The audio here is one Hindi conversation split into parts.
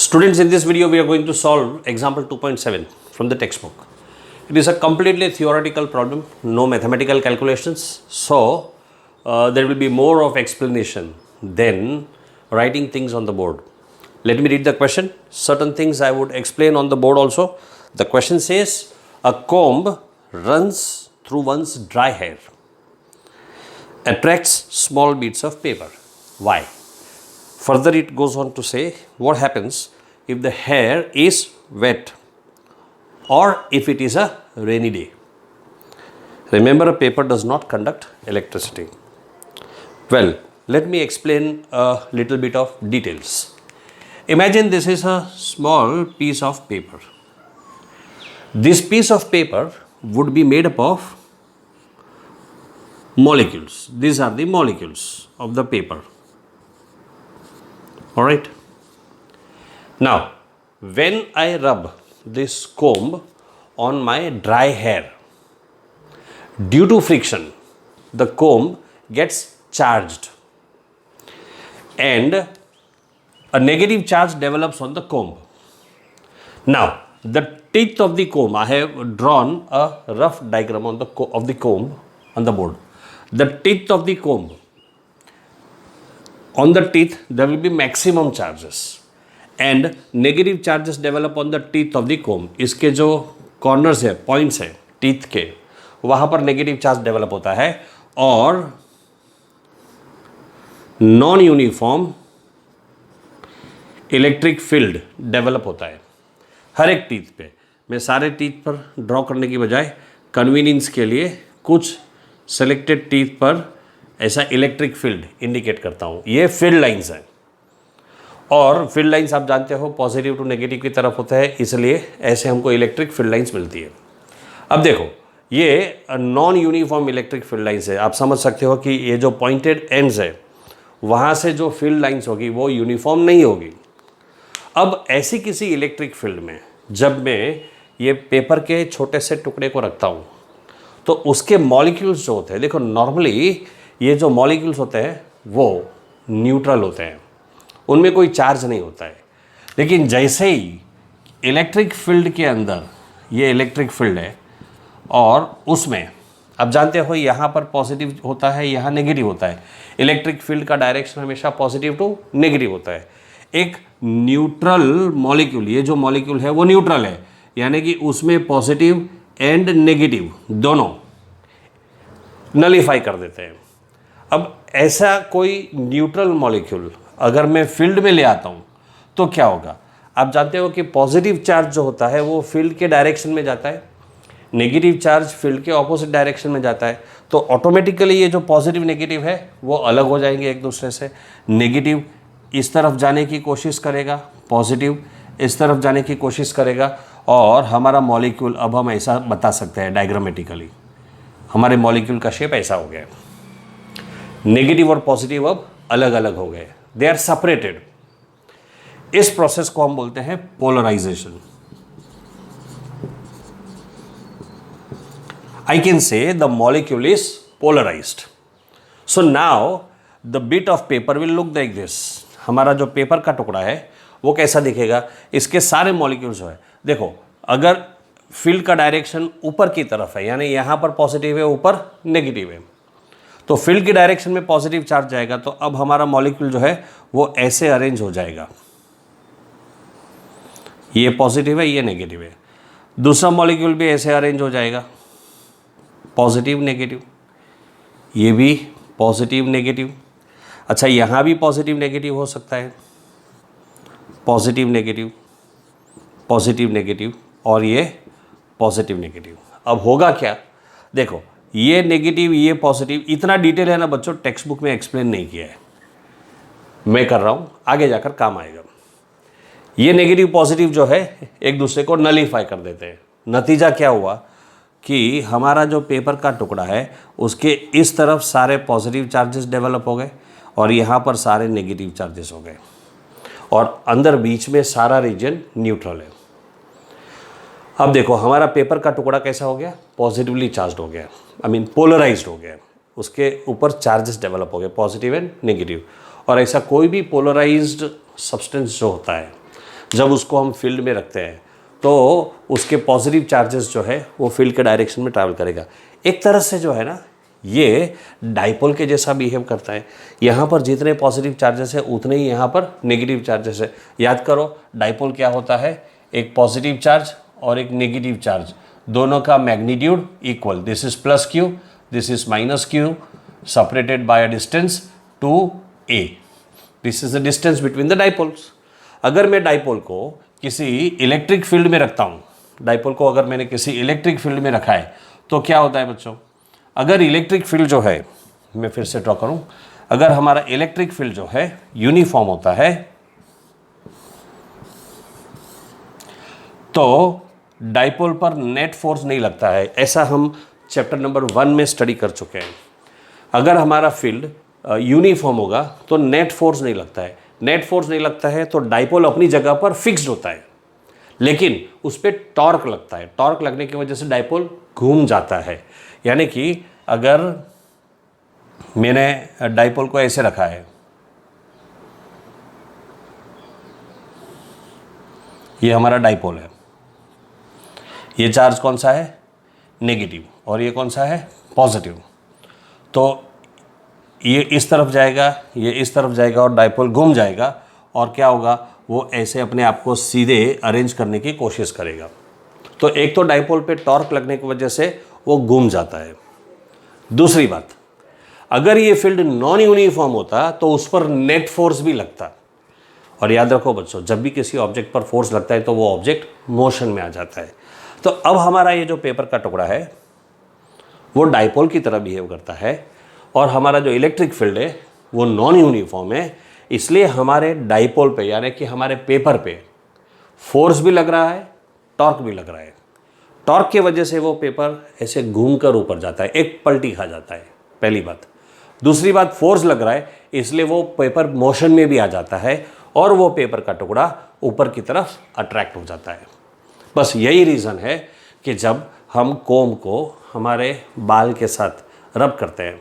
Students, in this video we are going to solve example 2.7 from the textbook. It is a completely theoretical problem, no mathematical calculations. So there will be more of explanation than writing things on the board. Let me read the question. Certain things I would explain on the board also. The question says, a comb runs through one's dry hair, attracts small bits of paper. Why? Further it goes on to say, what happens if the hair is wet or if it is a rainy day? Remember, a paper does not conduct electricity. Well, let me explain a little bit of details. Imagine this is a small piece of paper. This piece of paper would be made up of molecules. These are the molecules of the paper. Alright. Now, when I rub this comb on my dry hair, due to friction, the comb gets charged and a negative charge develops on the comb. Now, the teeth of the comb, I have drawn a rough diagram on of the comb on the board. The teeth of the comb, on the teeth there will be maximum charges and negative charges develop on the teeth of the comb. इसके जो corners है, points है teeth के, वहाँ पर negative charge develop होता है और non uniform electric field develop होता है हर एक टीथ पे. मैं सारे टीथ पर ड्रॉ करने की बजाय कन्वीनियंस के लिए कुछ सेलेक्टेड टीथ पर ऐसा इलेक्ट्रिक फील्ड इंडिकेट करता हूँ. ये फील्ड लाइंस हैं और फील्ड लाइंस आप जानते हो पॉजिटिव टू नेगेटिव की तरफ होता है, इसलिए ऐसे हमको इलेक्ट्रिक फील्ड लाइंस मिलती है. अब देखो, ये non uniform electric field lines है. आप समझ सकते हो कि ये जो पॉइंटेड एंड्स है वहाँ से जो फील्ड लाइंस होगी वो यूनिफॉर्म नहीं होगी. अब ऐसी किसी इलेक्ट्रिक फील्ड में जब मैं ये पेपर के छोटे से टुकड़े को रखता हूँ तो उसके मॉलिक्यूल्स जो होते हैं, देखो नॉर्मली ये जो मॉलिक्यूल्स होते हैं वो न्यूट्रल होते हैं, उनमें कोई चार्ज नहीं होता है. लेकिन जैसे ही इलेक्ट्रिक फील्ड के अंदर ये इलेक्ट्रिक फील्ड है और उसमें आप जानते हो यहाँ पर पॉजिटिव होता है, यहाँ नेगेटिव होता है. इलेक्ट्रिक फील्ड का डायरेक्शन हमेशा पॉजिटिव टू नेगेटिव होता है. एक न्यूट्रल मॉलिक्यूल, ये जो मॉलिक्यूल है वो न्यूट्रल है, यानी कि उसमें पॉजिटिव एंड नेगेटिव दोनों नलीफाई कर देते हैं. अब ऐसा कोई न्यूट्रल मॉलिक्यूल अगर मैं फील्ड में ले आता हूँ तो क्या होगा? आप जानते हो कि पॉजिटिव चार्ज जो होता है वो फील्ड के डायरेक्शन में जाता है, नेगेटिव चार्ज फील्ड के ऑपोजिट डायरेक्शन में जाता है. तो ऑटोमेटिकली ये जो पॉजिटिव नेगेटिव है वो अलग हो जाएंगे एक दूसरे से. नेगेटिव इस तरफ जाने की कोशिश करेगा, पॉजिटिव इस तरफ जाने की कोशिश करेगा और हमारा मॉलिक्यूल, अब हम ऐसा बता सकते हैं डायग्रामेटिकली, हमारे मॉलिक्यूल का शेप ऐसा हो गया. नेगेटिव और पॉजिटिव अब अलग अलग हो गए, दे आर सेपरेटेड. इस प्रोसेस को हम बोलते हैं polarisation. I can say the molecule is polarized. So now the bit of paper will look like this. हमारा जो पेपर का टुकड़ा है वो कैसा दिखेगा? इसके सारे मॉलिक्यूल्स जो है, देखो अगर फील्ड का डायरेक्शन ऊपर की तरफ है, यानी यहाँ पर पॉजिटिव है, ऊपर नेगेटिव है, तो फील्ड की डायरेक्शन में पॉजिटिव चार्ज जाएगा. तो अब हमारा मॉलिक्यूल जो है वो ऐसे अरेंज हो जाएगा, ये पॉजिटिव है, ये नेगेटिव है. दूसरा मॉलिक्यूल भी ऐसे अरेंज हो जाएगा, पॉजिटिव नेगेटिव, ये भी पॉजिटिव नेगेटिव. अच्छा, यहाँ भी पॉजिटिव नेगेटिव हो सकता है, पॉजिटिव नेगेटिव, पॉजिटिव नेगेटिव और ये पॉजिटिव नेगेटिव. अब होगा क्या? देखो, ये नेगेटिव, ये पॉजिटिव, इतना डिटेल है ना बच्चों, टेक्स्ट बुक में एक्सप्लेन नहीं किया है, मैं कर रहा हूँ, आगे जाकर काम आएगा. ये नेगेटिव पॉजिटिव जो है एक दूसरे को नलीफाई कर देते हैं. नतीजा क्या हुआ कि हमारा जो पेपर का टुकड़ा है उसके इस तरफ सारे पॉजिटिव चार्जेस डेवलप हो गए और यहाँ पर सारे नेगेटिव चार्जेस हो गए और अंदर बीच में सारा रीजन न्यूट्रल है. अब देखो हमारा पेपर का टुकड़ा कैसा हो गया? पॉजिटिवली चार्ज हो गया, आई मीन पोलराइज्ड हो गया. उसके ऊपर चार्जेस डेवलप हो गए, पॉजिटिव एंड नेगेटिव. और ऐसा कोई भी पोलराइज्ड सब्सटेंस जो होता है जब उसको हम फील्ड में रखते हैं तो उसके पॉजिटिव चार्जेस जो है वो फील्ड के डायरेक्शन में ट्रैवल करेगा। एक तरह से जो है ना ये डाइपोल के जैसा बिहेव करता है। यहाँ पर जितने पॉजिटिव चार्जेस है उतने ही यहाँ पर नेगेटिव चार्जेस है। याद करो डाइपोल क्या होता है, एक पॉजिटिव चार्ज और एक नेगेटिव चार्ज, दोनों का magnitude equal. This is plus Q, this is minus Q, separated by a distance 2a। This is the distance between the dipoles. अगर मैं डाइपोल को किसी इलेक्ट्रिक फील्ड में रखता हूँ, डाइपोल को अगर मैंने किसी इलेक्ट्रिक फील्ड में रखा है तो क्या होता है बच्चों, अगर इलेक्ट्रिक फील्ड जो है, मैं फिर से ड्रॉ करूँ, अगर हमारा इलेक्ट्रिक फील्ड जो है यूनिफॉर्म होता है तो डाइपोल पर नेट फोर्स नहीं लगता है। ऐसा हम चैप्टर नंबर 1 में स्टडी कर चुके हैं। अगर हमारा फील्ड यूनिफॉर्म होगा तो नेट फोर्स नहीं लगता है। नेट फोर्स नहीं लगता है तो डाइपोल अपनी जगह पर फिक्स्ड होता है, लेकिन उस पर टॉर्क लगता है। टॉर्क लगने की वजह से डाइपोल घूम जाता है। यानी कि अगर मैंने डाइपोल को ऐसे रखा है, ये हमारा डाइपोल है, ये चार्ज कौन सा है, नेगेटिव, और ये कौन सा है, पॉजिटिव। तो ये इस तरफ जाएगा, ये इस तरफ जाएगा और डाइपोल घूम जाएगा, और क्या होगा, वो ऐसे अपने आप को सीधे अरेंज करने की कोशिश करेगा। तो एक तो डाइपोल पे टॉर्क लगने की वजह से वो घूम जाता है। दूसरी बात, अगर ये फील्ड नॉन यूनिफॉर्म होता तो उस पर नेट फोर्स भी लगता। और याद रखो बच्चों, जब भी किसी ऑब्जेक्ट पर फोर्स लगता है तो वो ऑब्जेक्ट मोशन में आ जाता है। तो अब हमारा ये जो पेपर का टुकड़ा है वो डाइपोल की तरह बिहेव करता है, और हमारा जो इलेक्ट्रिक फील्ड है वो नॉन यूनिफॉर्म है। इसलिए हमारे डाइपोल पे यानी कि हमारे पेपर पे फोर्स भी लग रहा है, टॉर्क भी लग रहा है। टॉर्क की वजह से वो पेपर ऐसे घूमकर ऊपर जाता है, एक पलटी खा जाता है, पहली बात। दूसरी बात, फोर्स लग रहा है इसलिए वो पेपर मोशन में भी आ जाता है और वो पेपर का टुकड़ा ऊपर की तरफ अट्रैक्ट हो जाता है। बस यही रीज़न है कि जब हम कोम को हमारे बाल के साथ रब करते हैं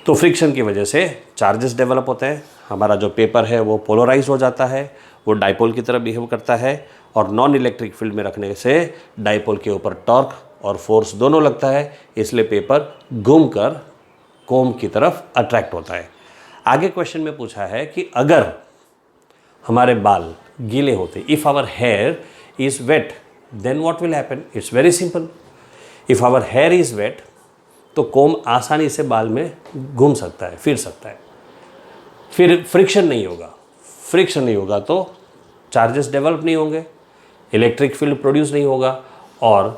तो फ्रिक्शन की वजह से चार्जेस डेवलप होते हैं। हमारा जो पेपर है वो पोलराइज हो जाता है, वो डाइपोल की तरह बिहेव करता है, और नॉन इलेक्ट्रिक फील्ड में रखने से डाइपोल के ऊपर टॉर्क और फोर्स दोनों लगता है, इसलिए पेपर घूमकर कोम की तरफ अट्रैक्ट होता है। आगे क्वेश्चन में पूछा है कि अगर हमारे बाल गीले होते, if our hair is wet then what will happen. It's very simple, if our hair is wet तो कोम आसानी से बाल में घूम सकता है, फिर सकता है, फिर फ्रिक्शन नहीं होगा। फ्रिक्शन नहीं होगा तो चार्जेस डेवलप नहीं होंगे, इलेक्ट्रिक फील्ड प्रोड्यूस नहीं होगा, और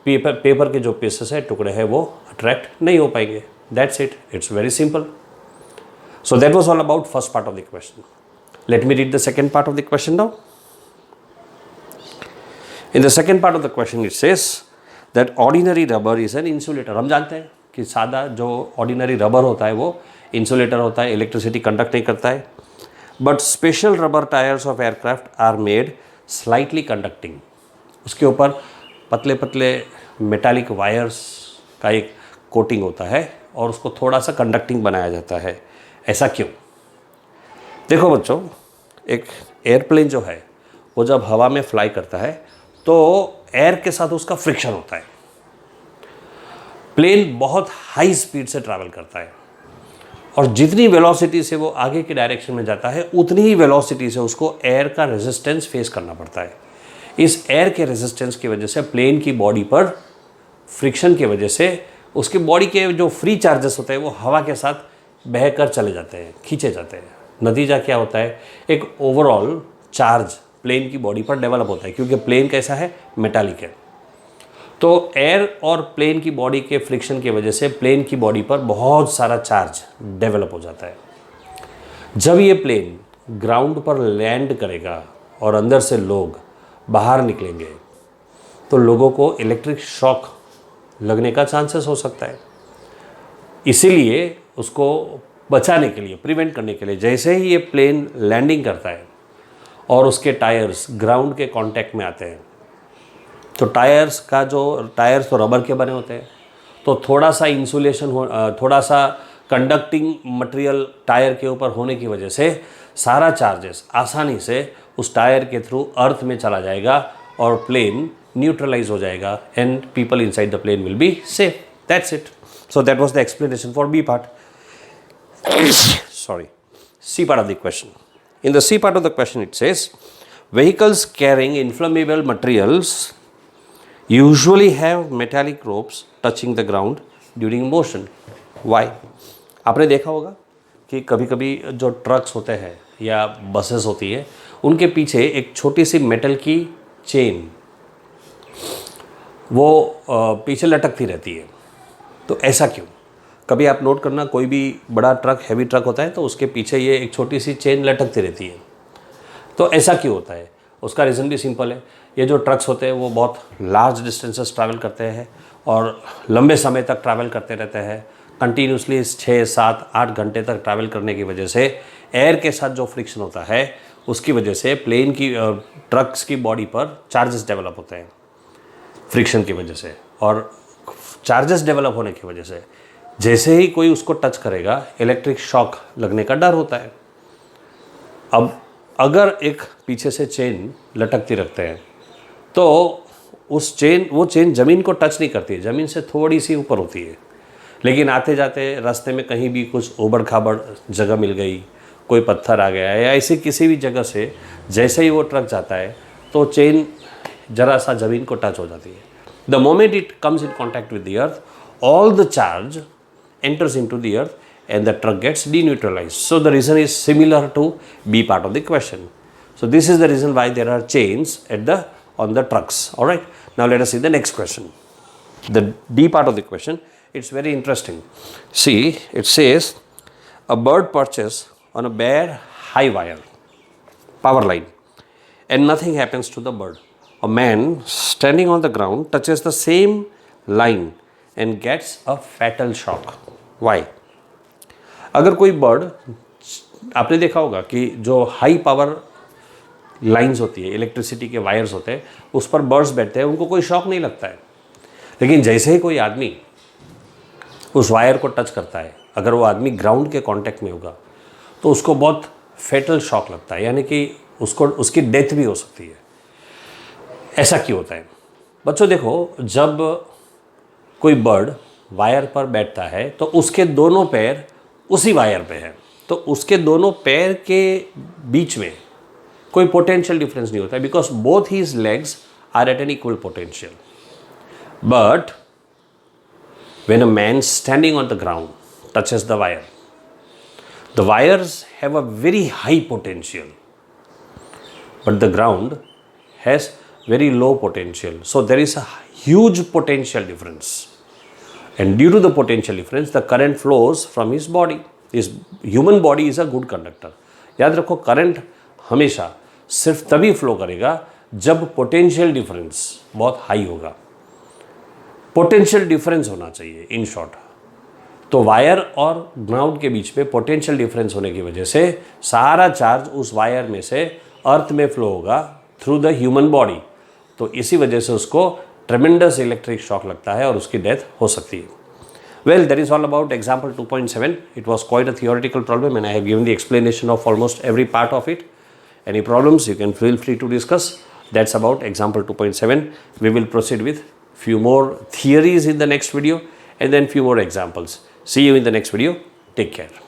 पेपर के जो पीसेस है, टुकड़े हैं, वो अट्रैक्ट नहीं हो पाएंगे। That's it, it's very simple. So that was all about first part of the question. Let me read the second part of the question now. In the second part of the question it says that ordinary rubber is an insulator. हम जानते हैं कि सादा जो ऑर्डिनरी रबर होता है वो इंसुलेटर होता है, इलेक्ट्रिसिटी कंडक्ट नहीं करता है। But special rubber tyres of aircraft are made slightly conducting. उसके ऊपर पतले पतले मेटालिक वायर्स का एक कोटिंग होता है और उसको थोड़ा सा कंडक्टिंग बनाया जाता है। ऐसा क्यों? देखो बच्चों, एक एयरप्लेन जो है वो जब हवा में फ्लाई करता है तो एयर के साथ उसका फ्रिक्शन होता है। प्लेन बहुत हाई स्पीड से ट्रैवल करता है और जितनी वेलोसिटी से वो आगे की डायरेक्शन में जाता है उतनी ही वेलोसिटी से उसको एयर का रेजिस्टेंस फेस करना पड़ता है। इस एयर के रेजिस्टेंस की वजह से प्लेन की बॉडी पर फ्रिक्शन की वजह से उसकी बॉडी के जो फ्री चार्जेस होते हैं वो हवा के साथ बहकर चले जाते हैं, खींचे जाते हैं। नतीजा क्या होता है? एक ओवरऑल चार्ज प्लेन की बॉडी पर डेवलप होता है, क्योंकि प्लेन कैसा है? मेटालिक है। तो एयर और प्लेन की बॉडी के फ्रिक्शन की वजह से प्लेन की बॉडी पर बहुत सारा चार्ज डेवलप हो जाता है। जब ये प्लेन ग्राउंड पर लैंड करेगा और अंदर से लोग बाहर निकलेंगे तो लोगों को इलेक्ट्रिक शॉक लगने का चांसेस हो सकता है। इसीलिए उसको बचाने के लिए, प्रिवेंट करने के लिए, जैसे ही ये प्लेन लैंडिंग करता है और उसके टायर्स ग्राउंड के कांटेक्ट में आते हैं तो टायर्स तो रबर के बने होते हैं, तो थोड़ा सा इंसुलेशन थोड़ा सा कंडक्टिंग मटेरियल टायर के ऊपर होने की वजह से सारा चार्जेस आसानी से उस टायर के थ्रू अर्थ में चला जाएगा और प्लेन न्यूट्रलाइज हो जाएगा and people inside the plane will be safe. That's it. So that was the explanation for B part. Sorry. C part of the question. In the C part of the question it says, vehicles carrying inflammable materials usually have metallic ropes touching the ground during motion. Why? आपने देखा होगा कि कभी कभी जो ट्रक्स होते हैं या बसेस होती है उनके पीछे एक छोटी सी मेटल की चेन वो पीछे लटकती रहती है. तो ऐसा क्यों? कभी आप नोट करना, कोई भी बड़ा ट्रक, हैवी ट्रक होता है तो उसके पीछे ये एक छोटी सी चेन लटकती रहती है. तो ऐसा क्यों होता है? उसका रीज़न भी सिंपल है. ये जो ट्रक्स होते हैं वो बहुत लार्ज डिस्टेंसेस ट्रैवल करते हैं और लंबे समय तक ट्रैवल करते रहते हैं. कंटिन्यूसली 6, 7, 8 घंटे तक ट्रैवल करने की वजह से एयर के साथ जो फ्रिक्शन होता है उसकी वजह से प्लेन की ट्रक्स की बॉडी पर चार्जेस डेवलप होते हैं फ्रिक्शन की वजह से. और चार्जेस डेवलप होने की वजह से जैसे ही कोई उसको टच करेगा इलेक्ट्रिक शॉक लगने का डर होता है. अब अगर एक पीछे से चेन लटकती रखते हैं तो वो चेन ज़मीन को टच नहीं करती है, ज़मीन से थोड़ी सी ऊपर होती है. लेकिन आते जाते रास्ते में कहीं भी कुछ ऊबड़ खाबड़ जगह मिल गई, कोई पत्थर आ गया या ऐसे किसी भी जगह से जैसे ही वो ट्रक जाता है तो चेन ज़रा सा ज़मीन को टच हो जाती है. The moment it comes in contact with the earth, all the charge enters into the earth and the truck gets deneutralized. So the reason is similar to B part of the question. So this is the reason why there are chains on the trucks. All right. Now let us see the next question. The D part of the question, it's very interesting. See, it says a bird perches on a bare high wire, power line, and nothing happens to the bird. A man standing on the ground touches the same line and gets a fatal shock. Why? अगर कोई बर्ड, आपने देखा होगा कि जो हाई पावर लाइंस होती है, इलेक्ट्रिसिटी के वायर्स होते हैं, उस पर बर्ड्स बैठते हैं, उनको कोई शॉक नहीं लगता है. लेकिन जैसे ही कोई आदमी उस वायर को टच करता है, अगर वो आदमी ग्राउंड के कांटेक्ट में होगा तो उसको बहुत फेटल शॉक लगता है, यानी कि उसकी डेथ भी हो सकती है. ऐसा क्यों होता है? बच्चों देखो, जब कोई बर्ड वायर पर बैठता है तो उसके दोनों पैर उसी वायर पे हैं, तो उसके दोनों पैर के बीच में कोई पोटेंशियल डिफरेंस नहीं होता है, because both his legs are at an equal potential. But when a man standing on the ground touches the wires have a very high potential, but the ground has very low potential. So there is a huge potential difference, and due to the potential difference the current flows from his body. His human body is a good conductor. याद रखो, करंट हमेशा सिर्फ तभी फ्लो करेगा जब पोटेंशियल डिफरेंस बहुत हाई होगा. पोटेंशियल डिफरेंस होना चाहिए इन शॉर्ट. तो वायर और ग्राउंड के बीच में पोटेंशियल डिफरेंस होने की वजह से सारा चार्ज उस वायर में से अर्थ में फ्लो होगा थ्रू द ह्यूमन बॉडी. तो इसी वजह से उसको ट्रेमेंडस इलेक्ट्रिक शॉक लगता है और उसकी डेथ हो सकती है. Well, that is all about example 2.7. It was quite a theoretical problem and I have given the explanation of almost every part of it. Any problems, you can feel free to discuss. That's about example 2.7. We will proceed with few more theories in the next video and then few more examples. See you in the next video. Take care.